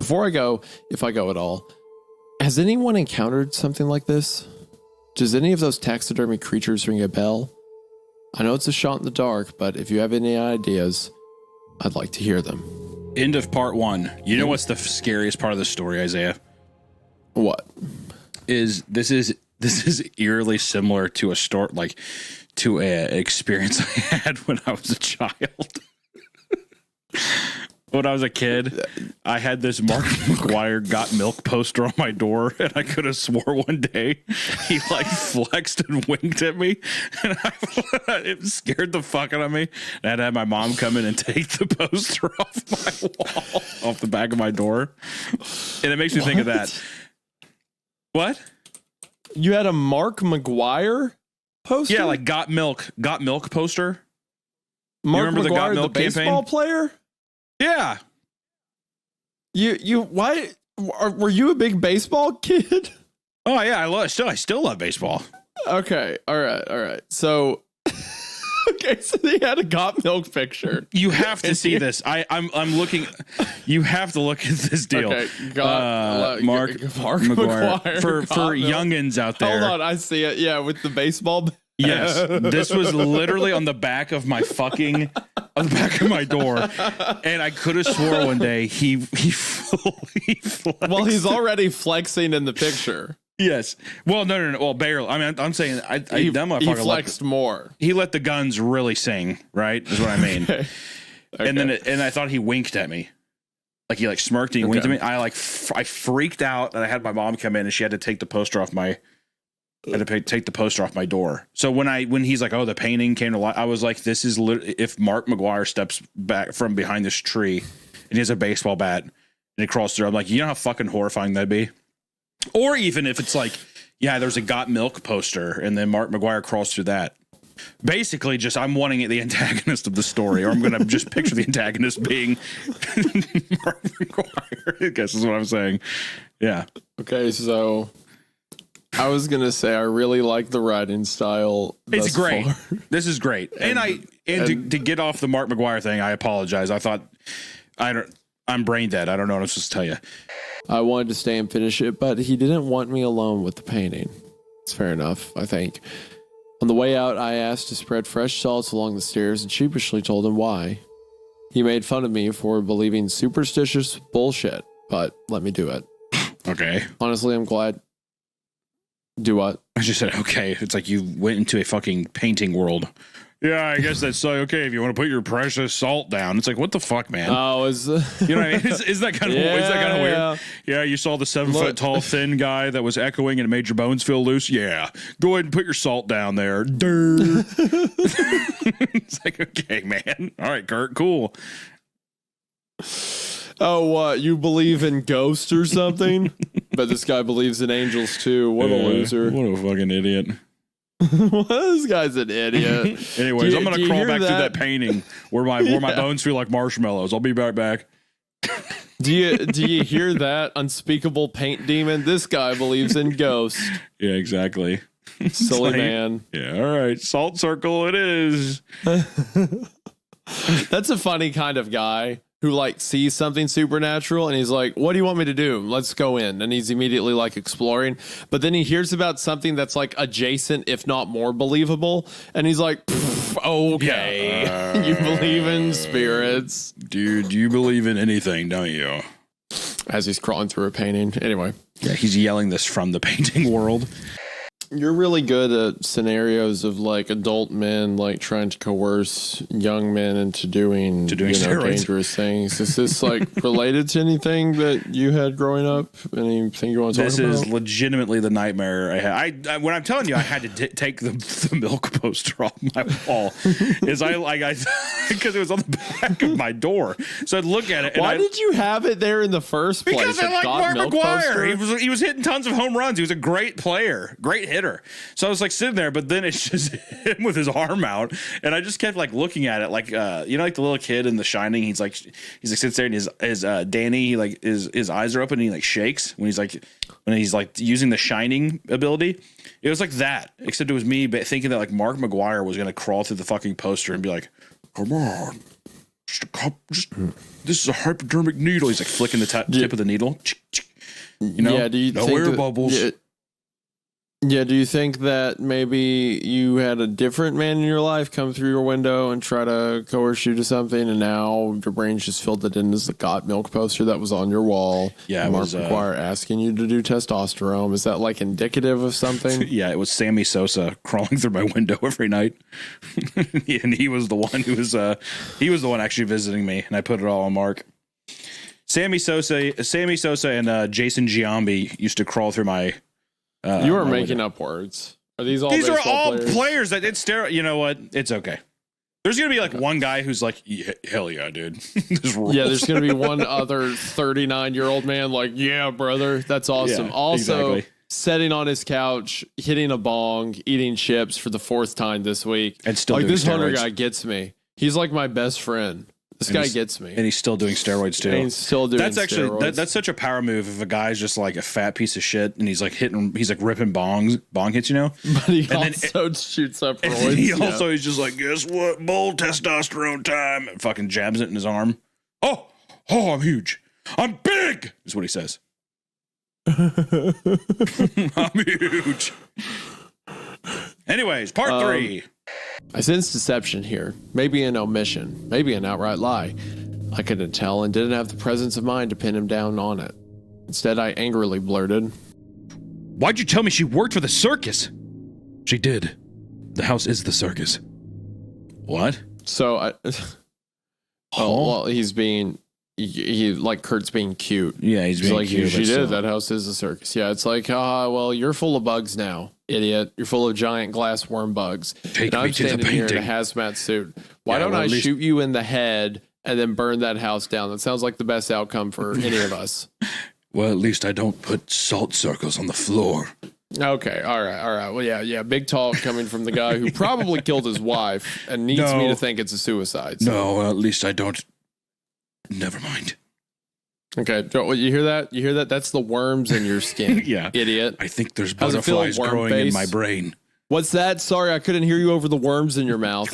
Before I go, if I go at all, has anyone encountered something like this? Does any of those taxidermy creatures ring a bell? I know it's a shot in the dark, but if you have any ideas, I'd like to hear them. End of part 1. You know what's the scariest part of the story, Isaiah? What? This is eerily similar to a story, like to an experience I had when I was a child. When I was a kid, I had this Mark Maguire got milk poster on my door, and I could have swore one day he like flexed and winked at me, and it scared the fuck out of me. And I had to have my mom come in and take the poster off my wall, off the back of my door, and it makes me think of that. What? You had a Mark Maguire poster? Yeah, like got milk poster. Mark remember Maguire, the Got Milk baseball campaign? Player? Yeah. Why were you a big baseball kid? Oh yeah, I still love baseball. Okay, all right. So, okay, so they had a got milk picture. You have to see this. I'm looking. You have to look at this deal. Okay, Mark Maguire for youngins out there. Hold on, I see it. Yeah, with the baseball. Yes, this was literally on the back of my on the back of my door, and I could have swore one day he flexed. Well, he's already flexing in the picture. Yes. Well, no. Well, barely. I mean, I'm saying He flexed more. He let the guns really sing. Right, is what I mean. Okay. And then I thought he winked at me. Like he like smirked and he winked at me. I freaked out, and I had my mom come in, and she had to take the poster off my. I had to take the poster off my door. So when he's like, oh, the painting came to life, I was like, this is if Mark Maguire steps back from behind this tree and he has a baseball bat and he crawls through, I'm like, you know how fucking horrifying that'd be? Or even if it's like, yeah, there's a got milk poster and then Mark Maguire crawls through that. Basically, just I'm wanting the antagonist of the story, or I'm going to just picture the antagonist being Mark Maguire, I guess is what I'm saying. Yeah. Okay, so I was gonna say I really like the writing style. It's great. This is great. And to get off the Mark Maguire thing, I apologize. I thought I'm brain dead. I don't know what I'm supposed to tell you. I wanted to stay and finish it, but he didn't want me alone with the painting. It's fair enough, I think. On the way out, I asked to spread fresh salts along the stairs and sheepishly told him why. He made fun of me for believing superstitious bullshit, but let me do it. Okay. Honestly, I'm glad. Do what? I just said, okay. It's like you went into a fucking painting world. Yeah, I guess that's okay if you want to put your precious salt down. It's like, what the fuck, man? Oh, you know what I mean? Is that kind of weird? Yeah, you saw the 7 foot tall thin guy that was echoing and it made your bones feel loose. Yeah, go ahead and put your salt down there. It's like, okay, man. All right, Kurt, cool. Oh, what? You believe in ghosts or something? But this guy believes in angels too. What a loser. What a fucking idiot. This guy's an idiot. Anyways, I'm going to crawl back through that painting where my bones feel like marshmallows. I'll be right back. Do you hear that? Unspeakable paint demon? This guy believes in ghosts. Yeah, exactly. Silly like, man. Yeah, all right. Salt circle it is. That's a funny kind of guy who like sees something supernatural and he's like, what do you want me to do? Let's go in. And he's immediately like exploring. But then he hears about something that's like adjacent, if not more believable. And he's like, okay, yeah. You believe in spirits. Dude, you believe in anything, don't you? As he's crawling through a painting. Anyway. Yeah, he's yelling this from the painting world. You're really good at scenarios of like adult men like trying to coerce young men into doing dangerous things. Is this like related to anything that you had growing up? Anything you want to talk about? This is legitimately the nightmare I had. I when I'm telling you, I had to take the milk poster off my wall. Because it was on the back of my door, so I'd look at it. Why did you have it there in the first place? Because I like Mark Maguire. He was hitting tons of home runs. He was a great player, great hitter. So I was like sitting there, but then it's just him with his arm out, and I just kept like looking at it, like like the little kid in The Shining. He's like sits there and his Danny, he like his eyes are open and he like shakes when he's like using the Shining ability. It was like that, except it was me thinking that like Mark Maguire was gonna crawl through the fucking poster and be like, "Come on, this is a hypodermic needle. He's like flicking the tip of the needle. You know, yeah, do you no think air bubbles. Yeah, do you think that maybe you had a different man in your life come through your window and try to coerce you to something, and now your brain's just filled it in as the Got Milk poster that was on your wall? Yeah, Mark Maguire asking you to do testosterone. Is that like indicative of something? Yeah, it was Sammy Sosa crawling through my window every night, and he was the one who was actually visiting me, and I put it all on Mark. Sammy Sosa, and Jason Giambi used to crawl through my. You are making up words. Are these all? These are all players that it's You know what? It's okay. There's gonna be like one guy who's like, hell yeah, dude. Yeah, there's gonna be one other 39-year-old man like, yeah, brother, that's awesome. Yeah, also, exactly. Sitting on his couch, hitting a bong, eating chips for the 4th time this week, and still like doing this Hunter steroids. guy gets me. He's like my best friend. This guy gets me, and he's still doing steroids too. And he's still doing. That's actually steroids. That's such a power move. If a guy's just like a fat piece of shit, and he's like ripping bong hits, you know. But he also shoots up roids. He's just like, guess what? Bull testosterone time, and fucking jabs it in his arm. Oh, I'm huge. I'm big. Is what he says. I'm huge. Anyways, part 3. I sense deception here. Maybe an omission. Maybe an outright lie. I couldn't tell and didn't have the presence of mind to pin him down on it. Instead, I angrily blurted, "Why'd you tell me she worked for the circus?" "She did. The house is the circus." "What?" So I... Oh, well, he's being... He like Kurt's being cute. Yeah, he's being like, cute. She did. That house is a circus. Yeah, it's like, well, you're full of bugs now, idiot. You're full of giant glass worm bugs. Take and me I'm to the standing here in a painting. hazmat suit. Why don't I shoot you in the head and then burn that house down? That sounds like the best outcome for any of us. Well, at least I don't put salt circles on the floor. Okay, all right. Well, yeah. Big talk coming from the guy who probably killed his wife and needs me to think it's a suicide. So. No, at least I don't. Never mind. Okay, you hear that? You hear that? That's the worms in your skin. Yeah. Idiot. I think there's How's it feel, butterflies worm growing face? in my brain. What's that? Sorry, I couldn't hear you over the worms in your mouth.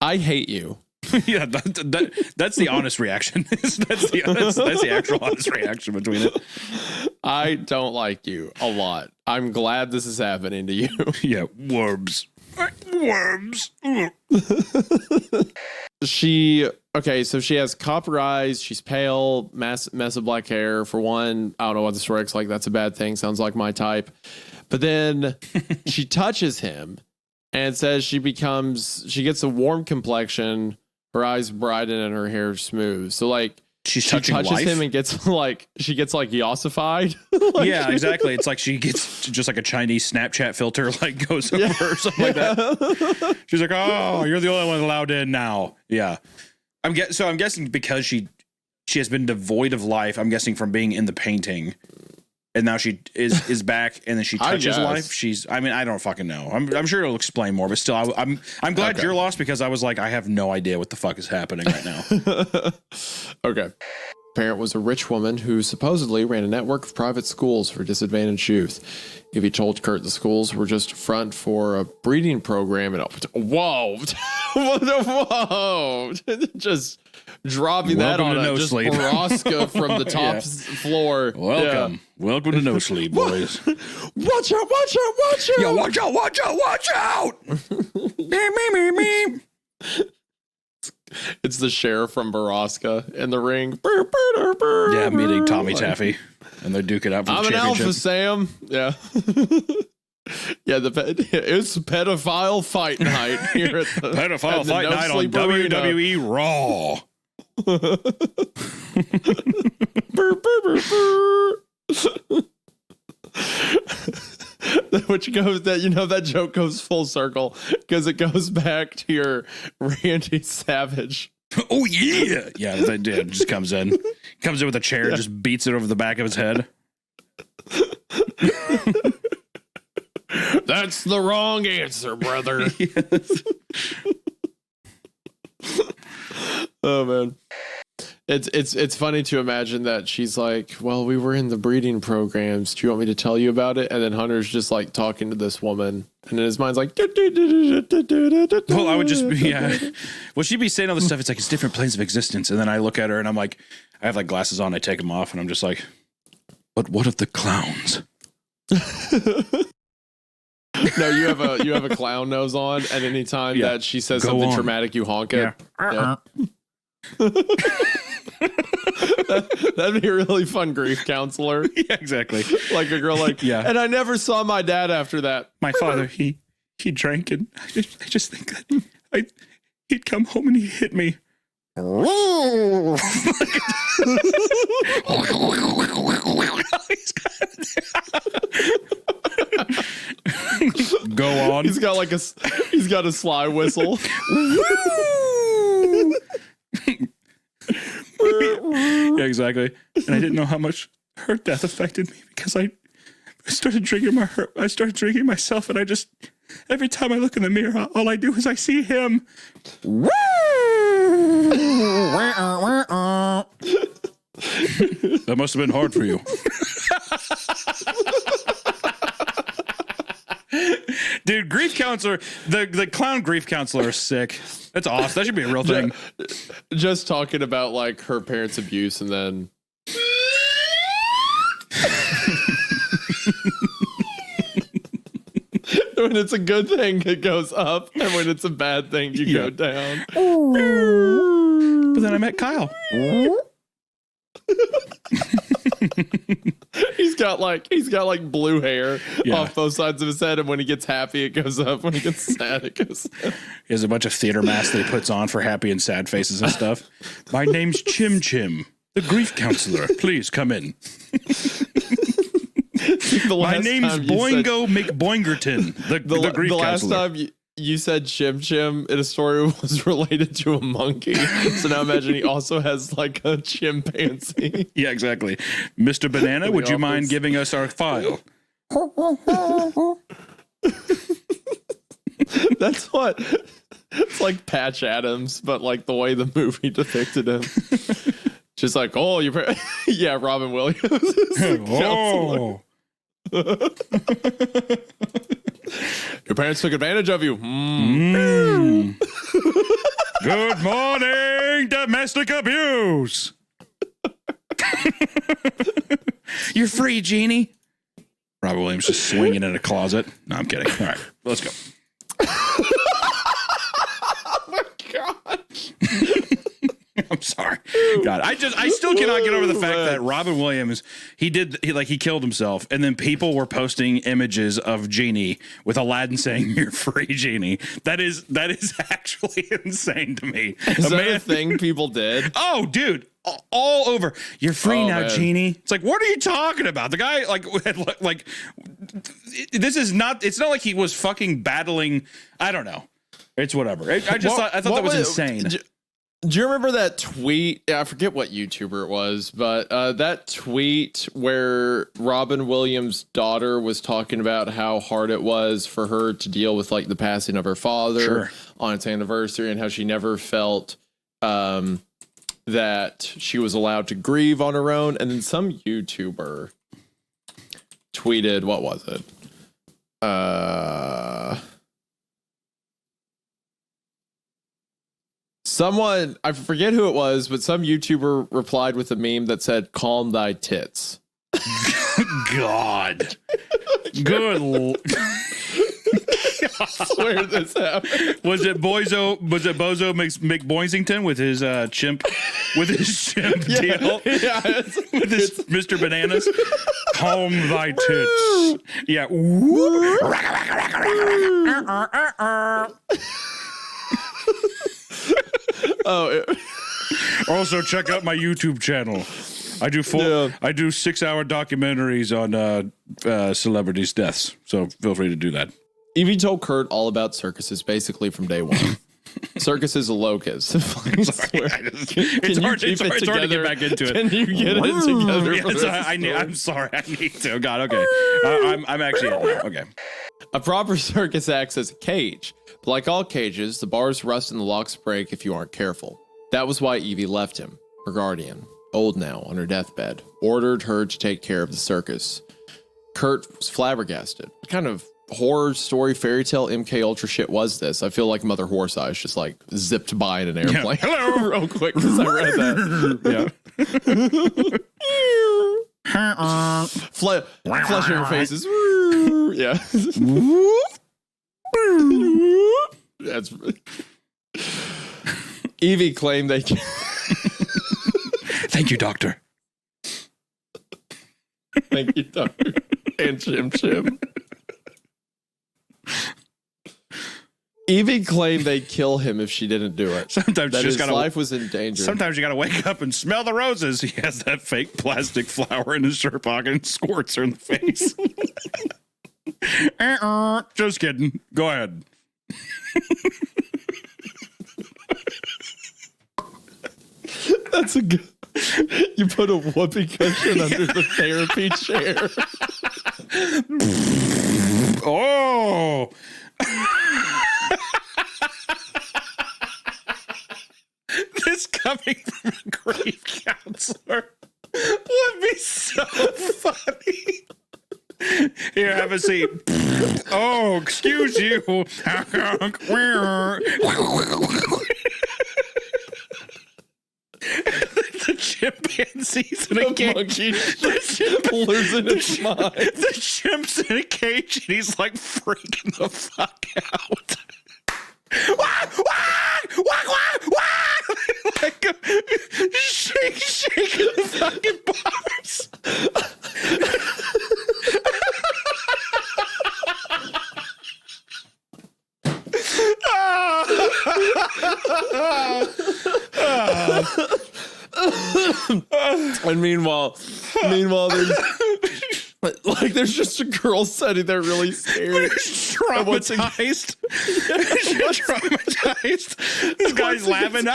I hate you. Yeah, that's the honest reaction. that's the actual honest reaction between it. I don't like you a lot. I'm glad this is happening to you. Yeah, worms. So she has copper eyes. She's pale, mess of black hair. For one, I don't know what the story's like. That's a bad thing. Sounds like my type. But then she touches him and says she gets a warm complexion. Her eyes brighten and her hair smooth. So like she touches life? him and gets like yossified. Like, yeah, exactly. It's like she gets just like a Chinese Snapchat filter like goes over her or something like that. She's like, "Oh, you're the only one allowed in now." Yeah. I'm guessing because she has been devoid of life, I'm guessing from being in the painting. And now she is back, and then she touches life. I don't fucking know. I'm sure it'll explain more, but still, I'm glad you're lost because I was like, I have no idea what the fuck is happening right now. Okay. Parent was a rich woman who supposedly ran a network of private schools for disadvantaged youth. Evie told Kurt the schools were just a front for a breeding program. And whoa, whoa, just dropping that on no just sleep. Baraska from the top floor. Welcome to No Sleep, boys. Watch out! Yeah, watch out! Me. It's the sheriff from Baraska in the ring. Yeah, meeting Tommy Taffy, and they're duking out for the championship. I'm an alpha, Sam. Yeah. Yeah, it's pedophile fight night here at the pedophile fight night on WWE Raw. Which goes that joke goes full circle because it goes back to your Randy Savage. Oh yeah, that dude just comes in with a chair, just beats it over the back of his head. That's the wrong answer, brother. Yes. Oh man. It's funny to imagine that she's like, well, we were in the breeding programs. Do you want me to tell you about it? And then Hunter's just like talking to this woman, and in his mind's like, well, I would just be, well, she'd be saying all this stuff. It's like, it's different planes of existence. And then I look at her and I'm like, I have like glasses on. I take them off and I'm just like, but what of the clowns? No, you have a clown nose on, and anytime that she says Go something on. traumatic, you honk it. Yeah. That'd be a really fun grief counselor. Yeah, exactly. Like a girl like, and I never saw my dad after that. My father, he drank, and I just think that he'd come home and he hit me. Go on. He's got a sly whistle. Yeah, exactly. And I didn't know how much her death affected me because I started drinking myself, and I just, every time I look in the mirror, all I do is I see him. That must have been hard for you. Dude, grief counselor, the clown grief counselor is sick. That's awesome. That should be a real thing. Just talking about like her parents' abuse, and then when it's a good thing, it goes up, and when it's a bad thing, you go down. But then I met Kyle. He's got like blue hair off both sides of his head, and when he gets happy, it goes up. When he gets sad, it goes down. He has a bunch of theater masks that he puts on for happy and sad faces and stuff. My name's Chim Chim, the grief counselor. Please come in. My name's Boingo McBoingerton, the grief counselor. Last time you said Chim Chim in a story was related to a monkey. So now imagine he also has like a chimpanzee. Yeah, exactly. Mr. Banana, would you mind giving us our file? That's what. It's like Patch Adams, but like the way the movie depicted him. Just like, oh, yeah, Robin Williams. Oh. Your parents took advantage of you. Good morning, domestic abuse. You're free, Jeannie. Robin Williams just swinging in a closet. No, I'm kidding. All right, let's go. Oh my God. I'm sorry. God, I still cannot get over the fact that Robin Williams, he killed himself, and then people were posting images of Genie with Aladdin saying, "You're free, Genie." That is actually insane to me. Is that a thing people did? Oh, dude. All over. You're free now, man. Genie. It's like, what are you talking about? The guy, like, this is not, it's not like he was fucking battling. I don't know. It's whatever. I thought that was insane. Do you remember that tweet? I forget what YouTuber it was, but that tweet where Robin Williams' daughter was talking about how hard it was for her to deal with like the passing of her father on its anniversary, and how she never felt that she was allowed to grieve on her own. And then some YouTuber tweeted, what was it? Someone, I forget who it was, but some YouTuber replied with a meme that said, "Calm thy tits." God. Good. I swear this happened. Was it Bozo McBoisington with his chimp deal? Yeah, with his Mr. Bananas. Calm thy tits. Yeah. Also, check out my YouTube channel. I do 6-hour documentaries on celebrities' deaths. So feel free to do that. Evie told Kurt all about circuses basically from day one. Circus is a locus. I'm sorry. It's hard to get back into it. Can you get it together? I'm sorry. I need to. God, okay. I'm actually okay. A proper circus acts as a cage. But like all cages, the bars rust and the locks break if you aren't careful. That was why Evie left him. her guardian, old now, on her deathbed, ordered her to take care of the circus. Kurt was flabbergasted. What kind of horror story, fairy tale, MK Ultra shit was this? I feel like Mother Horse-Eyes just like zipped by in an airplane. Yeah. Hello, real quick, because I read that. Yeah. Flesh in her faces. Yeah. That's. Evie claimed they. Thank you, Doctor. Thank you, Doctor. And Chim. Evie claimed they'd kill him if she didn't do it. Sometimes that his life was in danger. Sometimes you gotta wake up and smell the roses. He has that fake plastic flower in his shirt pocket and squirts her in the face. Just kidding. Go ahead. That's a good. You put a whoopee cushion under the therapy chair. Oh. This coming from a grief counselor would be so funny. Here, have a seat. Oh, excuse you. The chimpanzees in a cage. Losing his mind. The chimp's in a cage and he's like freaking the fuck out. Like shaking the fucking bars. And meanwhile, there's just a girl sitting there really scared, traumatized. Traumatized. This guy's laughing.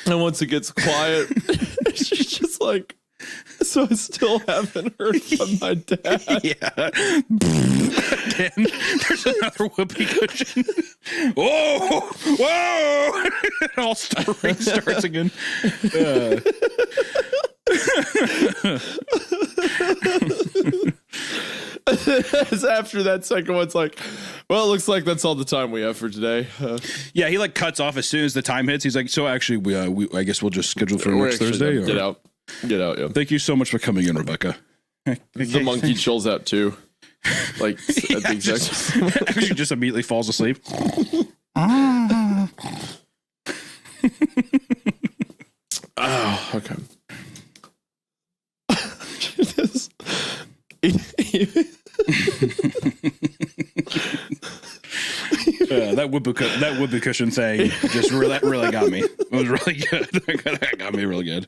And once it gets quiet, she's just like, so I still haven't heard from my dad. Yeah. Again, there's another whoopee cushion. Whoa! It all starts again. After that second one's like, well, it looks like that's all the time we have for today. Yeah, he like cuts off as soon as the time hits. He's like, so actually, we I guess we'll just schedule for next Thursday. Get out. Yeah. Thank you so much for coming in, Rebecca. The monkey chills out too. Like at the exact actually just immediately falls asleep. Oh, okay. That whoopee cushion thing just that really got me. It was really good. That got me really good.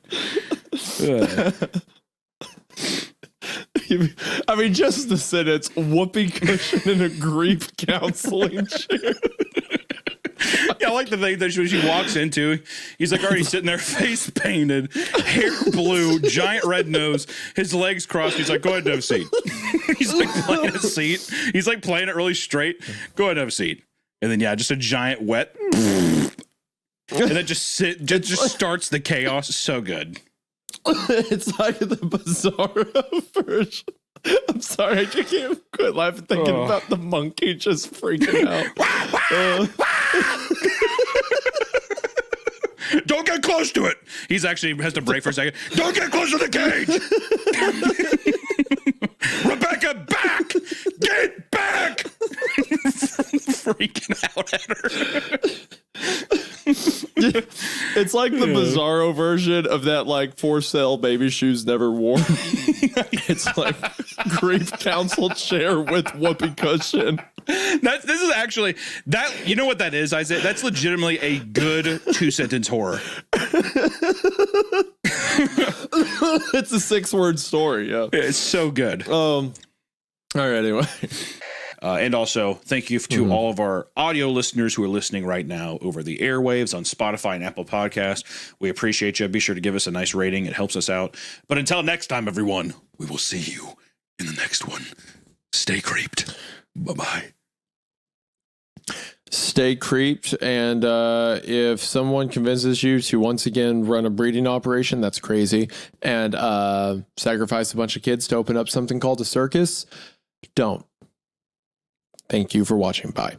I mean, just the sentence, whoopee cushion in a grief counseling chair. Yeah, I like the thing that when she walks into, he's like already sitting there, face painted, hair blue, giant red nose, his legs crossed. He's like, go ahead and have a seat. He's like playing a seat. He's like playing it really straight. Go ahead and have a seat. And then, yeah, just a giant wet. And then just starts the chaos. So good. It's like the Bizarro version. I'm sorry, I can't quit laughing thinking about the monkey just freaking out. Don't get close to it. He's actually has to break for a second. Don't get close to the cage. Rebecca, back! Get back! Freaking out at her. It's like the Bizarro version of that, like, for sale baby shoes never worn. It's like grief counsel chair with whoopee cushion. This is actually that. You know what that is, Isaiah? That's legitimately a good 2-sentence horror. It's a 6-word story. Yeah, it's so good. All right. Anyway. And also, thank you to all of our audio listeners who are listening right now over the airwaves on Spotify and Apple Podcasts. We appreciate you. Be sure to give us a nice rating. It helps us out. But until next time, everyone, we will see you in the next one. Stay creeped. Bye-bye. Stay creeped, and if someone convinces you to once again run a breeding operation, that's crazy, and sacrifice a bunch of kids to open up something called a circus, don't. Thank you for watching. Bye.